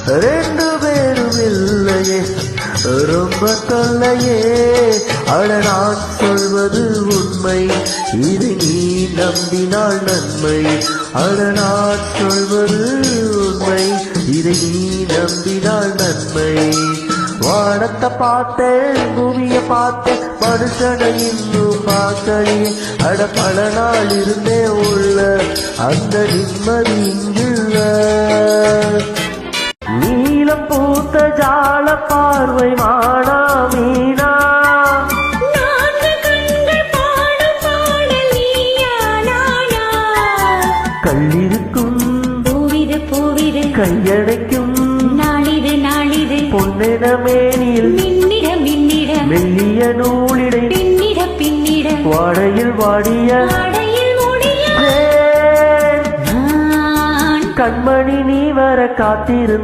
ரெண்டு பேரும் இல்லையே ரொம்ப தொல்லையே. அட நான் சொல்வது உண்மை, இது நீ நம்பினால் நன்மை. அட நான் சொல்வது உண்மை, இதை நீ நம்பினால் நன்மை. வானத்தை பார்த்தேன், பூமியை பார்த்தேன், மனுஷனை இன்னும் பார்க்கலையே. அட பல நாள் இருந்தே உள்ள அந்த நிம்மதி இங்குள்ள. நீலம் பூத்த ஜால பார்வை மானா மீனா, கல்லிருக்கும் கையடைக்கும் நாளிது பொன்னிட மேனில் மெல்லிய நூலிடை வாடையில் வாடிய கண்மணி நீ வர காத்திருந்த